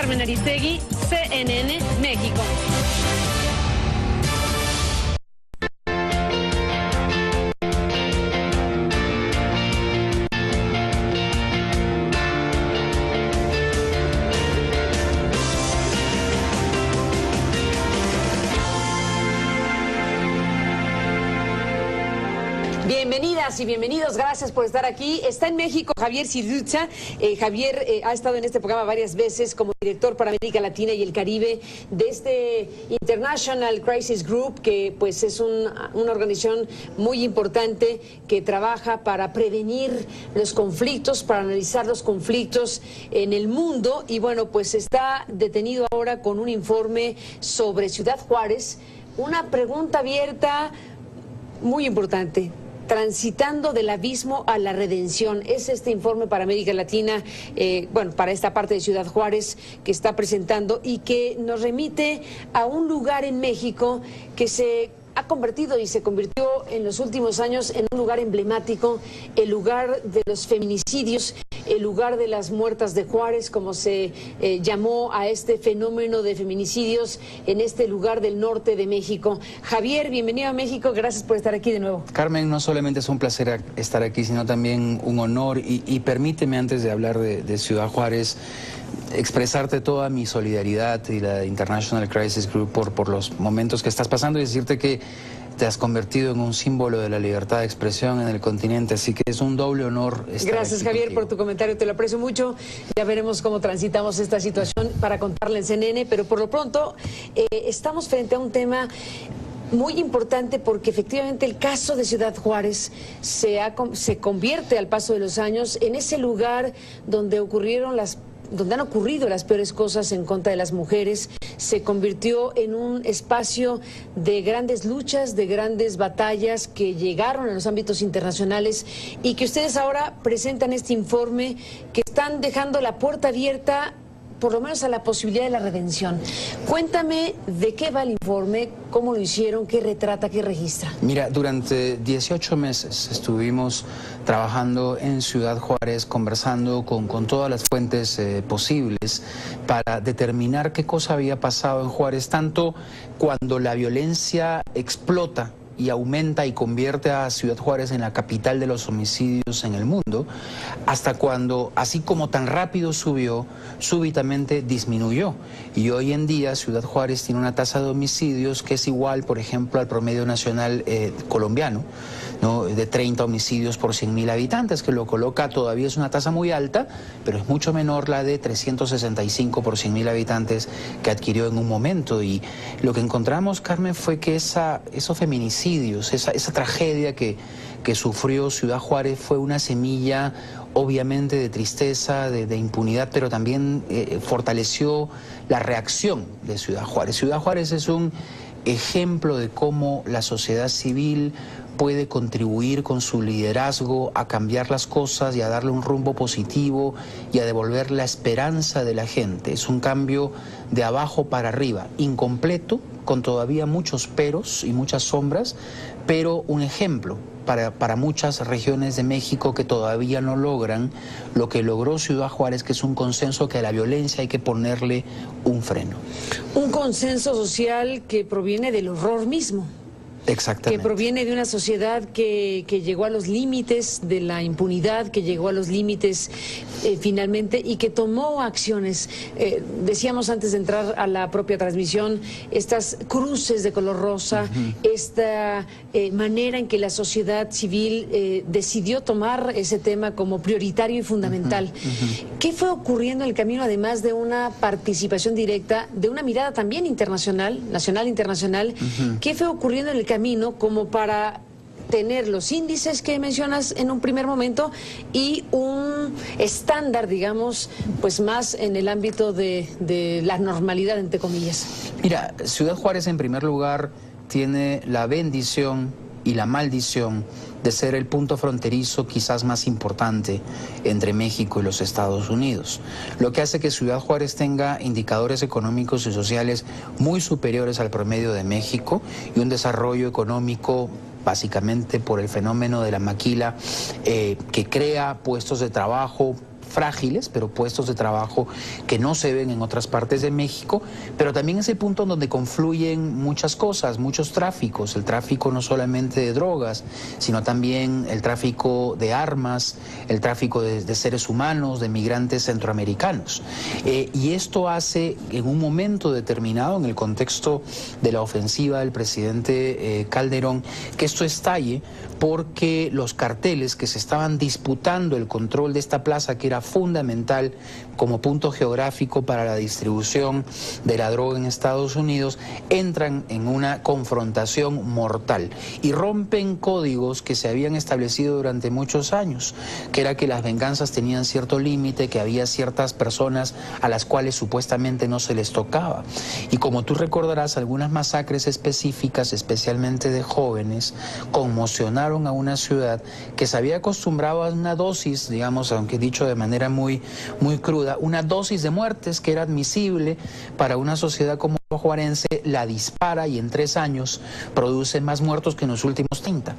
Carmen Aristegui, CNN, México. Bienvenidas y bienvenidos, gracias por estar aquí. Está en México Javier Cirrutza. Javier ha estado en este programa varias veces como director para América Latina y el Caribe de este International Crisis Group, que pues es una organización muy importante que trabaja para prevenir los conflictos, para analizar los conflictos en el mundo. Y bueno, pues está detenido ahora con un informe sobre Ciudad Juárez. Una pregunta abierta muy importante. Transitando del abismo a la redención. Es este informe para América Latina, bueno, para esta parte de Ciudad Juárez que está presentando y que nos remite a un lugar en México que se ha convertido y se convirtió en los últimos años en un lugar emblemático, el lugar de los feminicidios, el lugar de las muertas de Juárez, como se llamó a este fenómeno de feminicidios en este lugar del norte de México. Javier, bienvenido a México, gracias por estar aquí de nuevo. Carmen, no solamente es un placer estar aquí, sino también un honor, y permíteme, antes de hablar de Ciudad Juárez, expresarte toda mi solidaridad y la International Crisis Group por los momentos que estás pasando y decirte que te has convertido en un símbolo de la libertad de expresión en el continente, así que es un doble honor estar Gracias, aquí Javier, contigo. por tu comentario, te lo aprecio mucho. Ya veremos cómo transitamos esta situación para contarla en CNN, pero por lo pronto estamos frente a un tema muy importante porque efectivamente el caso de Ciudad Juárez se convierte al paso de los años en ese lugar donde han ocurrido las peores cosas en contra de las mujeres. Se convirtió en un espacio de grandes luchas, de grandes batallas que llegaron a los ámbitos internacionales y que ustedes ahora presentan este informe que están dejando la puerta abierta por lo menos a la posibilidad de la redención. Cuéntame de qué va el informe, cómo lo hicieron, qué retrata, qué registra. Mira, durante 18 meses estuvimos trabajando en Ciudad Juárez, conversando con todas las fuentes posibles para determinar qué cosa había pasado en Juárez, tanto cuando la violencia explota y aumenta y convierte a Ciudad Juárez en la capital de los homicidios en el mundo, hasta cuando, así como tan rápido subió, súbitamente disminuyó. Y hoy en día Ciudad Juárez tiene una tasa de homicidios que es igual, por ejemplo, al promedio nacional colombiano, ¿no? De 30 homicidios por 100.000 habitantes, que lo coloca, todavía es una tasa muy alta, pero es mucho menor la de 365 por 100.000 habitantes que adquirió en un momento. Y lo que encontramos, Carmen, fue que esos feminicidios, esa tragedia que sufrió Ciudad Juárez fue una semilla obviamente de tristeza, de impunidad, pero también fortaleció la reacción de Ciudad Juárez. Ciudad Juárez es un ejemplo de cómo la sociedad civil puede contribuir con su liderazgo a cambiar las cosas y a darle un rumbo positivo y a devolver la esperanza de la gente. Es un cambio de abajo para arriba, incompleto, con todavía muchos peros y muchas sombras, pero un ejemplo para muchas regiones de México que todavía no logran lo que logró Ciudad Juárez, que es un consenso que a la violencia hay que ponerle un freno. Un consenso social que proviene del horror mismo. Exactamente. Que proviene de una sociedad que llegó a los límites de la impunidad, que llegó a los límites finalmente y que tomó acciones. Decíamos antes de entrar a la propia transmisión, estas cruces de color rosa, esta manera en que la sociedad civil decidió tomar ese tema como prioritario y fundamental. ¿Qué fue ocurriendo en el camino, además de una participación directa, de una mirada también internacional, nacional e internacional? ¿Qué fue ocurriendo en el camino como para tener los índices que mencionas en un primer momento y un estándar, digamos, pues más en el ámbito de la normalidad, entre comillas? Mira, Ciudad Juárez en primer lugar tiene la bendición y la maldición de ser el punto fronterizo quizás más importante entre México y los Estados Unidos, lo que hace que Ciudad Juárez tenga indicadores económicos y sociales muy superiores al promedio de México y un desarrollo económico básicamente por el fenómeno de la maquila que crea puestos de trabajo, frágiles, pero puestos de trabajo que no se ven en otras partes de México, pero también es el punto donde confluyen muchas cosas, muchos tráficos, el tráfico no solamente de drogas, sino también el tráfico de armas, el tráfico de seres humanos, de migrantes centroamericanos. Y esto hace en un momento determinado, en el contexto de la ofensiva del presidente Calderón, que esto estalle porque los carteles que se estaban disputando el control de esta plaza, que era fundamental como punto geográfico para la distribución de la droga en Estados Unidos, entran en una confrontación mortal y rompen códigos que se habían establecido durante muchos años, que era que las venganzas tenían cierto límite, que había ciertas personas a las cuales supuestamente no se les tocaba. Y como tú recordarás, algunas masacres específicas, especialmente de jóvenes, conmocionaron a una ciudad que se había acostumbrado a una dosis, digamos, aunque dicho de manera muy cruda, una dosis de muertes que era admisible para una sociedad como juarense, la dispara y en 3 años produce más muertos que en los últimos 30.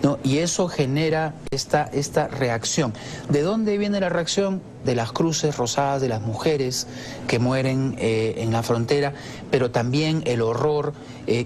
¿No? Y eso genera esta reacción. ¿De dónde viene la reacción? De las cruces rosadas de las mujeres que mueren en la frontera, pero también el horror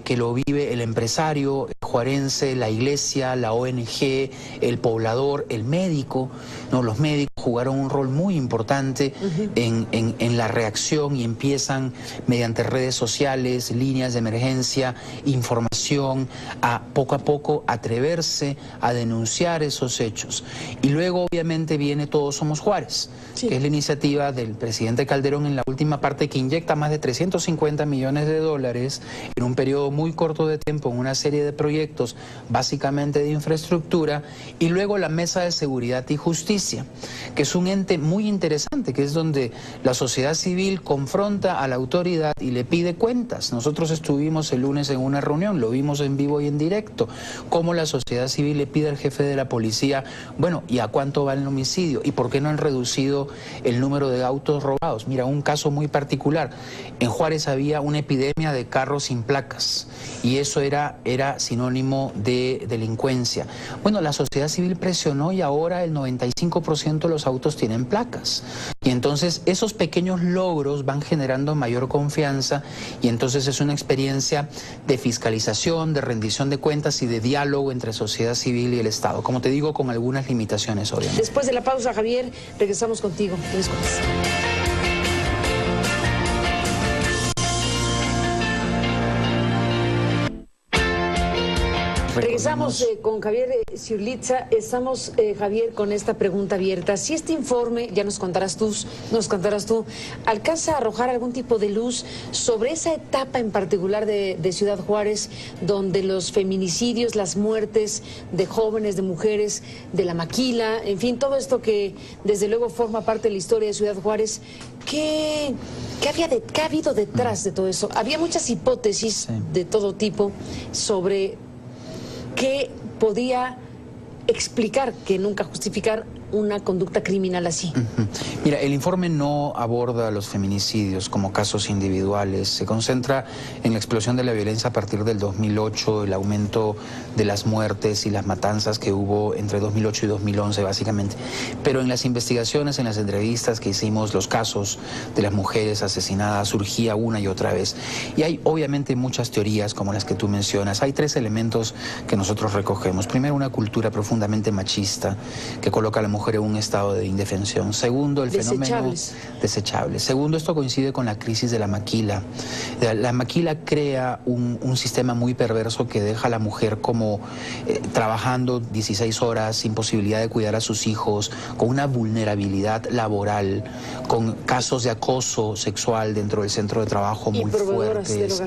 que lo vive el empresario, el juarense, la iglesia, la ONG, el poblador, el médico, ¿no? Los médicos jugaron un rol muy importante en la reacción y empiezan mediante redes sociales, líneas de emergencia, información, a poco atreverse a denunciar esos hechos. Y luego obviamente viene Todos Somos Juárez, sí, que es la iniciativa del presidente Calderón en la última parte, que inyecta más de 350 millones de dólares en un periodo muy corto de tiempo en una serie de proyectos básicamente de infraestructura, y luego la Mesa de Seguridad y Justicia, que es un ente muy interesante, que es donde la sociedad civil confronta a la autoridad y le pide cuentas. Nosotros estuvimos el lunes en una reunión, lo vimos en vivo y en directo, cómo la sociedad civil le pide al jefe de la policía, bueno, ¿y a cuánto va el homicidio? ¿Y por qué no han reducido el número de autos robados? Mira, un caso muy particular. En Juárez había una epidemia de carros sin placas y eso era sinónimo de delincuencia. Bueno, la sociedad civil presionó y ahora el 95% de los autos tienen placas. Y entonces esos pequeños logros van generando mayor confianza y entonces es una experiencia de fiscalización, de rendición de cuentas y de diálogo entre sociedad civil y el Estado. Como te digo, con algunas limitaciones, obviamente. Después de la pausa, Javier, regresamos contigo. ¿Qué les cuentas? Regresamos con Javier Zurlitza. Estamos, Javier, con esta pregunta abierta. Si este informe, ya nos contarás tú, alcanza a arrojar algún tipo de luz sobre esa etapa en particular de Ciudad Juárez, donde los feminicidios, las muertes de jóvenes, de mujeres, de la maquila, en fin, todo esto que desde luego forma parte de la historia de Ciudad Juárez, ¿qué ha habido detrás de todo eso? Había muchas hipótesis de todo tipo sobre qué podía explicar, que nunca justificar, una conducta criminal así. Mira, el informe no aborda los feminicidios como casos individuales, se concentra en la explosión de la violencia a partir del 2008, el aumento de las muertes y las matanzas que hubo entre 2008 y 2011 básicamente, pero en las investigaciones, en las entrevistas que hicimos, los casos de las mujeres asesinadas surgía una y otra vez, y hay obviamente muchas teorías como las que tú mencionas. Hay 3 elementos que nosotros recogemos. Primero, una cultura profundamente machista que coloca a la mujer en un estado de indefensión. Segundo, el fenómeno desechable. Segundo, esto coincide con la crisis de la maquila. La maquila crea un sistema muy perverso que deja a la mujer como trabajando 16 horas sin posibilidad de cuidar a sus hijos, con una vulnerabilidad laboral, con casos de acoso sexual dentro del centro de trabajo muy fuertes.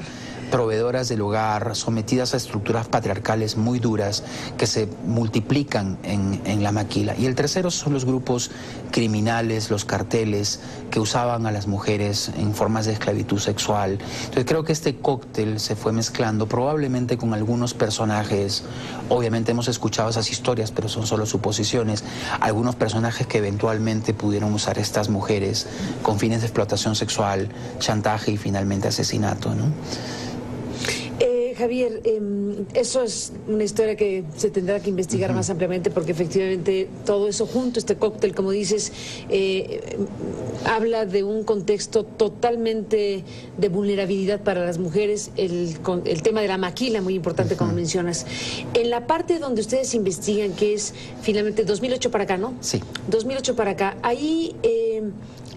Proveedoras del hogar, sometidas a estructuras patriarcales muy duras que se multiplican en la maquila. Y el tercero son los grupos criminales, los carteles que usaban a las mujeres en formas de esclavitud sexual. Entonces creo que este cóctel se fue mezclando probablemente con algunos personajes. Obviamente hemos escuchado esas historias, pero son solo suposiciones. Algunos personajes que eventualmente pudieron usar estas mujeres con fines de explotación sexual, chantaje y finalmente asesinato, ¿no? Javier, eso es una historia que se tendrá que investigar más ampliamente, porque efectivamente todo eso junto, este cóctel, como dices, habla de un contexto totalmente de vulnerabilidad para las mujeres, el tema de la maquila, muy importante, como mencionas. En la parte donde ustedes investigan, que es finalmente 2008 para acá, ¿no? Sí. 2008 para acá, ahí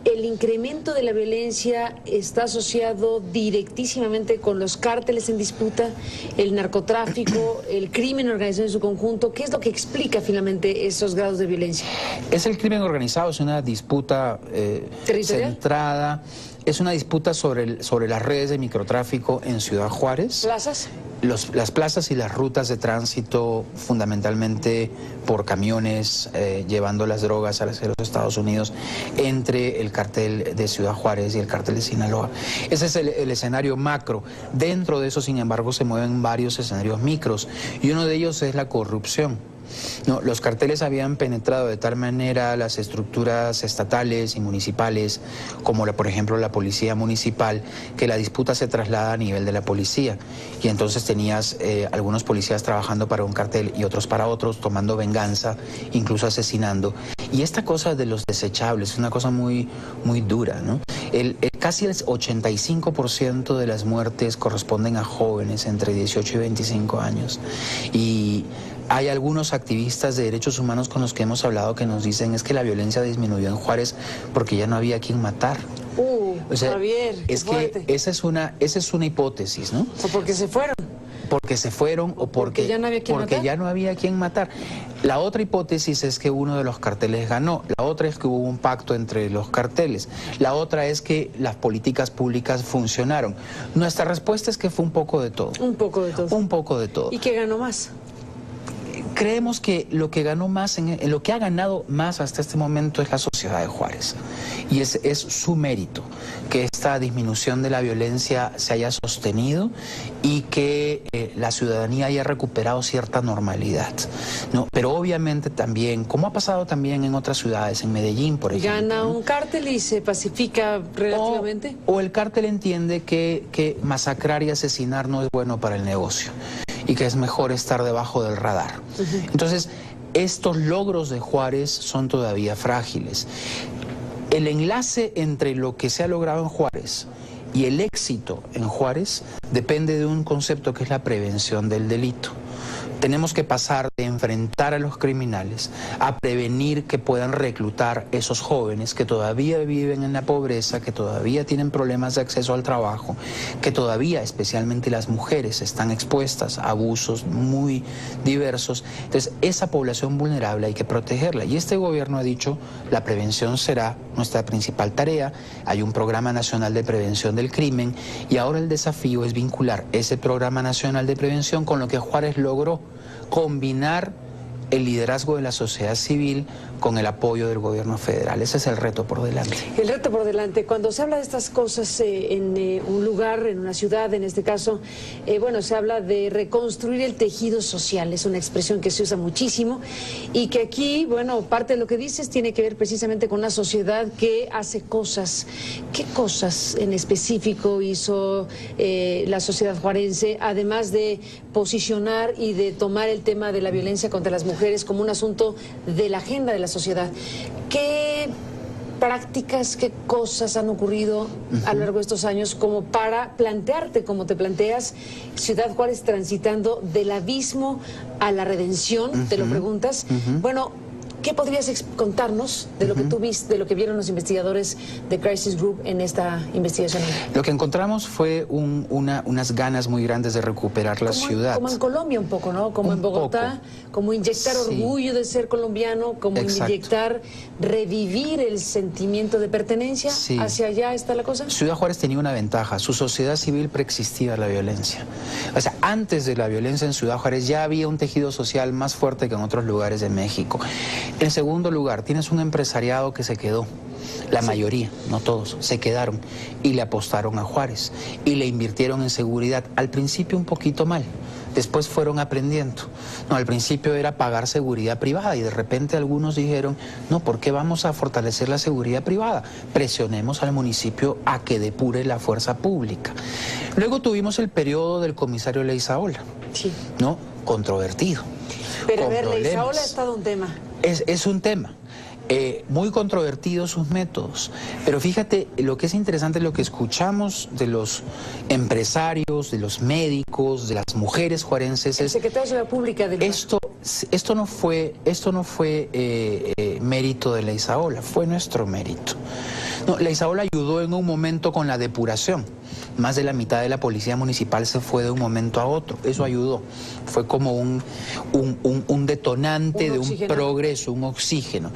el incremento de la violencia está asociado directísimamente con los cárteles en disputa, el narcotráfico, el crimen organizado en su conjunto. ¿Qué es lo que explica finalmente esos grados de violencia? Es el crimen organizado, es una disputa centrada, es una disputa sobre las redes de microtráfico en Ciudad Juárez. ¿Plazas? Las plazas y las rutas de tránsito, fundamentalmente por camiones llevando las drogas hacia los Estados Unidos, entre el cartel de Ciudad Juárez y el cartel de Sinaloa. Ese es el escenario macro. Dentro de eso, sin embargo, se mueven varios escenarios micros, y uno de ellos es la corrupción. No, los carteles habían penetrado de tal manera las estructuras estatales y municipales, como por ejemplo la policía municipal, que la disputa se traslada a nivel de la policía, y entonces tenías algunos policías trabajando para un cartel y otros para otros, tomando venganza, incluso asesinando. Y esta cosa de los desechables es una cosa muy dura, ¿no? Casi el 85% de las muertes corresponden a jóvenes entre 18 y 25 años. Y hay algunos activistas de derechos humanos con los que hemos hablado que nos dicen es que la violencia disminuyó en Juárez porque ya no había quien matar. O sea, Javier, es que esa es una hipótesis, ¿no? O porque se fueron. Porque se fueron o porque ya no había quien matar. Ya no había quien matar. La otra hipótesis es que uno de los carteles ganó. La otra es que hubo un pacto entre los carteles. La otra es que las políticas públicas funcionaron. Nuestra respuesta es que fue un poco de todo. Un poco de todo. Un poco de todo. ¿Y qué ganó más? Creemos que lo que ganó más, lo que ha ganado más hasta este momento es la sociedad de Juárez. Y es su mérito que esta disminución de la violencia se haya sostenido y que la ciudadanía haya recuperado cierta normalidad, ¿no? Pero obviamente también, como ha pasado también en otras ciudades, en Medellín, por ejemplo. ¿Gana un cártel y se pacifica relativamente? O el cártel entiende que masacrar y asesinar no es bueno para el negocio y que es mejor estar debajo del radar. Entonces, estos logros de Juárez son todavía frágiles. El enlace entre lo que se ha logrado en Juárez y el éxito en Juárez depende de un concepto que es la prevención del delito. Tenemos que pasar de enfrentar a los criminales a prevenir que puedan reclutar esos jóvenes que todavía viven en la pobreza, que todavía tienen problemas de acceso al trabajo, que todavía, especialmente las mujeres, están expuestas a abusos muy diversos. Entonces, esa población vulnerable hay que protegerla. Y este gobierno ha dicho, la prevención será nuestra principal tarea. Hay un programa nacional de prevención del crimen y ahora el desafío es vincular ese programa nacional de prevención con lo que Juárez logró: combinar el liderazgo de la sociedad civil con el apoyo del gobierno federal. Ese es el reto por delante. El reto por delante. Cuando se habla de estas cosas en un lugar, en una ciudad, en este caso, bueno, se habla de reconstruir el tejido social. Es una expresión que se usa muchísimo y que aquí, bueno, parte de lo que dices tiene que ver precisamente con una sociedad que hace cosas. ¿Qué cosas en específico hizo la sociedad juarense, además de posicionar y de tomar el tema de la violencia contra las mujeres como un asunto de la agenda de la sociedad? ¿Qué prácticas, qué cosas han ocurrido a lo largo de estos años como para plantearte, como te planteas, Ciudad Juárez transitando del abismo a la redención? Te lo preguntas. Bueno, ¿qué podrías contarnos de lo que tú viste, de lo que vieron los investigadores de Crisis Group en esta investigación? Lo que encontramos fue unas ganas muy grandes de recuperar la ciudad. Como en Colombia un poco, ¿no? Como en Bogotá, como inyectar orgullo de ser colombiano, como inyectar, revivir el sentimiento de pertenencia. ¿Hacia allá está la cosa? Ciudad Juárez tenía una ventaja: su sociedad civil preexistía a la violencia. O sea, antes de la violencia en Ciudad Juárez ya había un tejido social más fuerte que en otros lugares de México. En segundo lugar, tienes un empresariado que se quedó. La mayoría, no todos, se quedaron y le apostaron a Juárez y le invirtieron en seguridad. Al principio un poquito mal, después fueron aprendiendo. No, al principio era pagar seguridad privada y de repente algunos dijeron, no, ¿por qué vamos a fortalecer la seguridad privada? Presionemos al municipio a que depure la fuerza pública. Luego tuvimos el periodo del comisario Leizaola, Sí. ¿no? Controvertido. Pero a con ver, problemas. Leizaola ha estado un tema. Es un tema. Muy controvertidos sus métodos, pero fíjate, lo que es interesante es lo que escuchamos de los empresarios, de los médicos, de las mujeres juarenses. El secretario de Seguridad Pública del Esto no fue mérito de Leizaola, fue nuestro mérito. No, Leizaola ayudó en un momento con la depuración. Más de la mitad de la policía municipal se fue de un momento a otro. Eso ayudó. Fue como un detonante de un progreso, un oxígeno.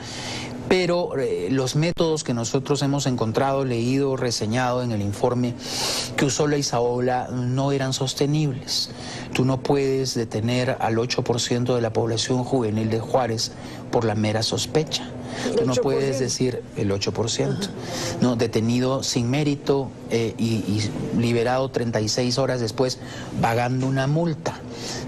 Pero los métodos que nosotros hemos encontrado, leído, reseñado en el informe que usó Leizaola no eran sostenibles. Tú no puedes detener al 8% de la población juvenil de Juárez por la mera sospecha. Tú no puedes decir el 8%, no, detenido sin mérito y liberado 36 horas después pagando una multa,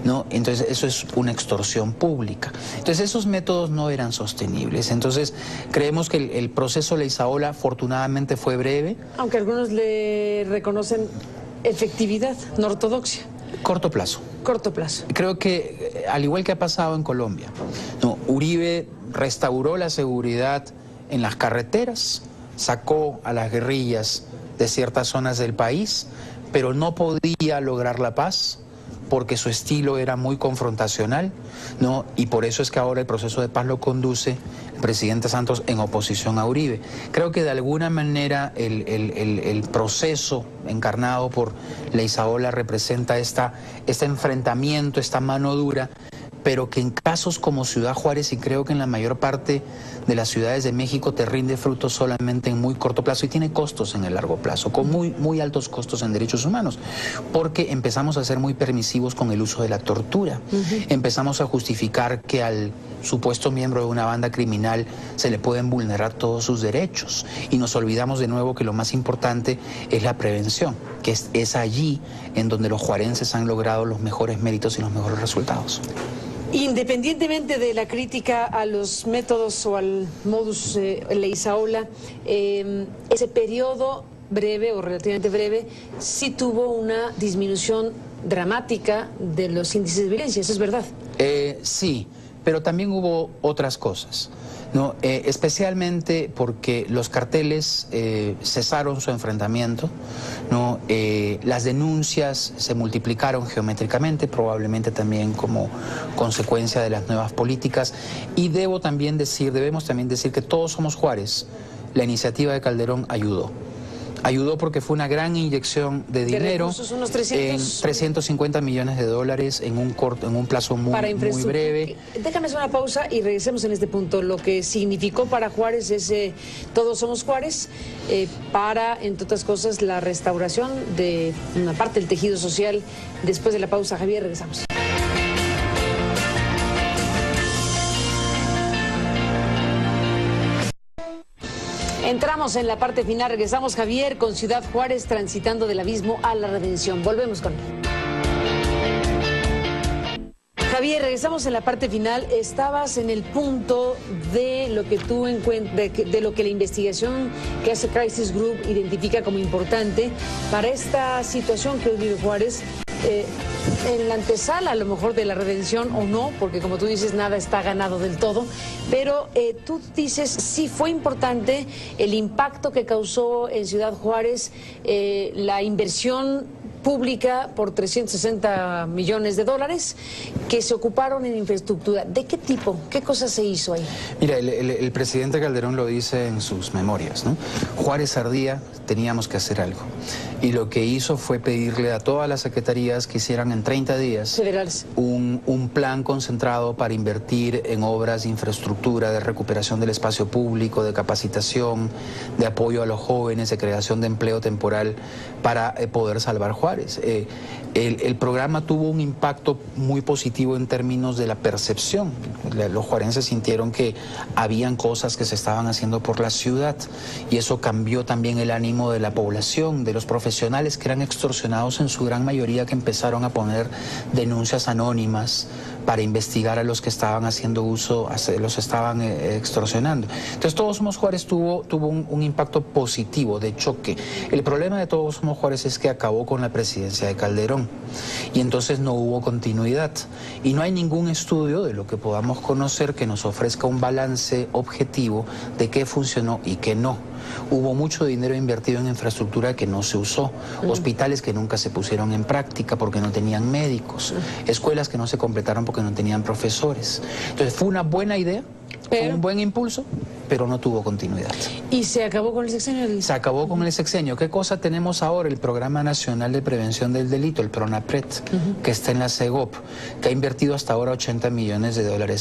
¿no? Entonces eso es una extorsión pública. Entonces esos métodos no eran sostenibles. Entonces creemos que el proceso Leizaola afortunadamente fue breve. Aunque algunos le reconocen efectividad, no ortodoxia. Corto plazo. Corto plazo. Creo que, al igual que ha pasado en Colombia, no, Uribe restauró la seguridad en las carreteras, sacó a las guerrillas de ciertas zonas del país, pero no podía lograr la paz porque su estilo era muy confrontacional, ¿no? Y por eso es que ahora el proceso de paz lo conduce el presidente Santos en oposición a Uribe. Creo que de alguna manera el proceso encarnado por Leizaola representa este enfrentamiento, esta mano dura, pero que en casos como Ciudad Juárez y creo que en la mayor parte de las ciudades de México te rinde frutos solamente en muy corto plazo y tiene costos en el largo plazo, con muy altos costos en derechos humanos, porque empezamos a ser muy permisivos con el uso de la tortura, empezamos a justificar que al supuesto miembro de una banda criminal se le pueden vulnerar todos sus derechos y nos olvidamos de nuevo que lo más importante es la prevención, que es allí en donde los juarenses han logrado los mejores méritos y los mejores resultados. Independientemente de la crítica a los métodos o al modus Leizaola, ese periodo breve o relativamente breve sí tuvo una disminución dramática de los índices de violencia, ¿eso es verdad? Sí, pero también hubo otras cosas, ¿no? Especialmente porque los carteles cesaron su enfrentamiento, ¿no? Las denuncias se multiplicaron geométricamente, probablemente también como consecuencia de las nuevas políticas, y debemos también decir que Todos Somos Juárez, la iniciativa de Calderón ayudó porque fue una gran inyección de dinero, recursos, unos 350 millones de dólares en un plazo muy breve. Déjame hacer una pausa y regresemos en este punto. Lo que significó para Juárez es Todos Somos Juárez, para, entre otras cosas, la restauración de una parte del tejido social. Después de la pausa, Javier, regresamos. Entramos en la parte final, regresamos, Javier, con Ciudad Juárez transitando del abismo a la redención. Volvemos con él. Javier, regresamos en la parte final. Estabas en el punto de lo que tú encuentras, de lo que la investigación que hace Crisis Group identifica como importante para esta situación que hoy vive Juárez. En la antesala a lo mejor de la redención o no, porque como tú dices, nada está ganado del todo, pero tú dices, sí fue importante el impacto que causó en Ciudad Juárez la inversión pública por 360 millones de dólares que se ocuparon en infraestructura. ¿De qué tipo? ¿Qué cosas se hizo ahí? Mira, el presidente Calderón lo dice en sus memorias, ¿no? Juárez ardía, teníamos que hacer algo. Y lo que hizo fue pedirle a todas las secretarías que hicieran en 30 días federales un plan concentrado para invertir en obras de infraestructura, de recuperación del espacio público, de capacitación, de apoyo a los jóvenes, de creación de empleo temporal para poder salvar Juárez. El programa tuvo un impacto muy positivo en términos de la percepción. Los juarenses sintieron que habían cosas que se estaban haciendo por la ciudad y eso cambió también el ánimo de la población, de los profesionales que eran extorsionados en su gran mayoría, que empezaron a poner denuncias anónimas para investigar a los que estaban haciendo uso, los estaban extorsionando. Entonces Todos Somos Juárez tuvo un impacto positivo de choque. El problema de Todos Somos Juárez es que acabó con la presidencia de Calderón y entonces no hubo continuidad y no hay ningún estudio de lo que podamos conocer que nos ofrezca un balance objetivo de qué funcionó y qué no. Hubo mucho dinero invertido en infraestructura que no se usó, hospitales que nunca se pusieron en práctica porque no tenían médicos, escuelas que no se completaron porque no tenían profesores. Entonces fue una buena idea, fue un buen impulso, pero no tuvo continuidad. ¿Y se acabó con el sexenio? Se acabó con el sexenio. ¿Qué cosa tenemos ahora? El Programa Nacional de Prevención del Delito, el PRONAPRED, que está en la CEGOP, que ha invertido hasta ahora $80 millones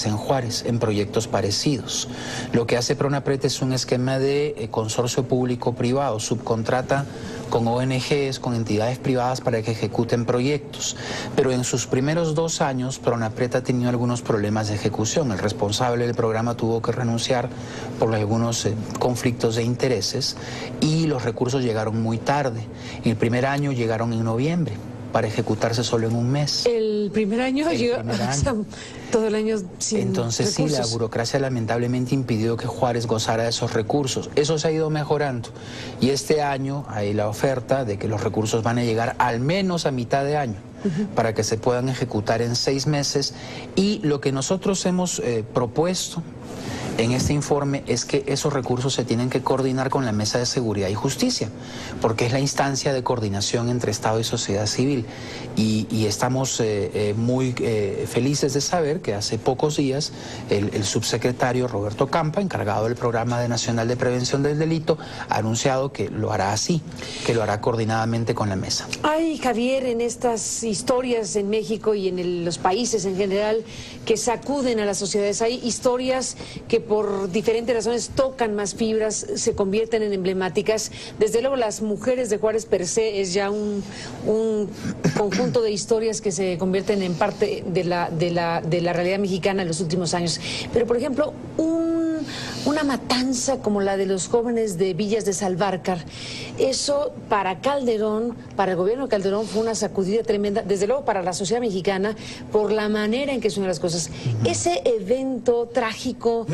en Juárez, en proyectos parecidos. Lo que hace PRONAPRED es un esquema de consorcio público-privado, subcontrata con ONGs, con entidades privadas para que ejecuten proyectos. Pero en sus primeros 2 años, PRONAPRED ha tenido algunos problemas de ejecución. El responsable del programa tuvo que renunciar por algunos conflictos de intereses y los recursos llegaron muy tarde. El primer año llegaron en noviembre para ejecutarse solo en un mes. El primer año llegó, o sea, todo el año sin Entonces recursos. Sí, la burocracia lamentablemente impidió que Juárez gozara de esos recursos. Eso se ha ido mejorando y este año hay la oferta de que los recursos van a llegar al menos a mitad de año para que se puedan ejecutar en 6 meses y lo que nosotros hemos propuesto en este informe es que esos recursos se tienen que coordinar con la Mesa de Seguridad y Justicia, porque es la instancia de coordinación entre Estado y sociedad civil. Y estamos muy felices de saber que hace pocos días el subsecretario Roberto Campa, encargado del Programa Nacional de Prevención del Delito, ha anunciado que lo hará así, que lo hará coordinadamente con la mesa. Hay, Javier, en estas historias en México y en los países en general que sacuden a las sociedades, hay historias que por diferentes razones tocan más fibras, se convierten en emblemáticas. Desde luego las mujeres de Juárez per se es ya un conjunto de historias que se convierten en parte de la realidad mexicana en los últimos años. Pero por ejemplo, una matanza como la de los jóvenes de Villas de Salvarcar, eso para Calderón, para el gobierno de Calderón fue una sacudida tremenda, desde luego para la sociedad mexicana, por la manera en que son las cosas. Ese evento trágico,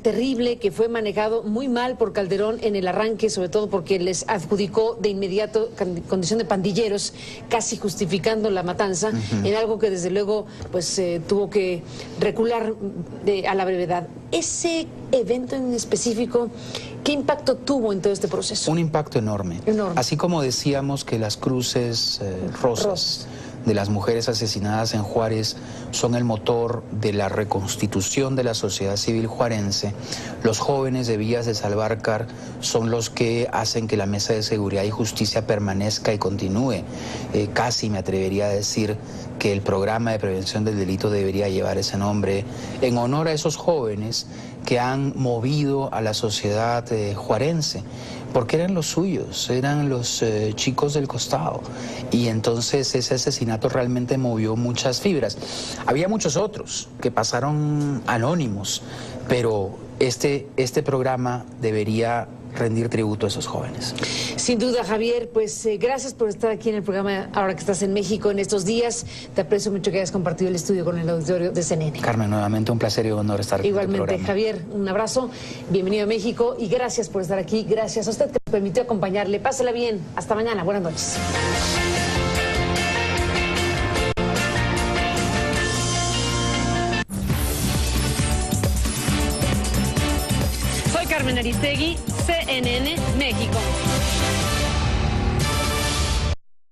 terrible, que fue manejado muy mal por Calderón en el arranque, sobre todo porque les adjudicó de inmediato condición de pandilleros, casi justificando la matanza, en algo que desde luego pues tuvo que recular a la brevedad. Ese evento en específico, ¿qué impacto tuvo en todo este proceso? Un impacto enorme. Así como decíamos que las cruces rosas de las mujeres asesinadas en Juárez son el motor de la reconstitución de la sociedad civil juarense, los jóvenes de Villas de Salvarcar son los que hacen que la Mesa de Seguridad y Justicia permanezca y continúe. Casi me atrevería a decir que el Programa de Prevención del Delito debería llevar ese nombre en honor a esos jóvenes que han movido a la sociedad juarense, porque eran los suyos, eran los chicos del costado. Y entonces ese asesinato realmente movió muchas fibras. Había muchos otros que pasaron anónimos, pero este programa debería rendir tributo a esos jóvenes. Sin duda, Javier, pues gracias por estar aquí en el programa ahora que estás en México en estos días. Te aprecio mucho que hayas compartido el estudio con el auditorio de CNN. Carmen, nuevamente un placer y un honor estar aquí. Igualmente, Javier, un abrazo, bienvenido a México y gracias por estar aquí. Gracias a usted que nos permitió acompañarle. Pásela bien. Hasta mañana. Buenas noches. Soy Carmen Aristegui, CNN México.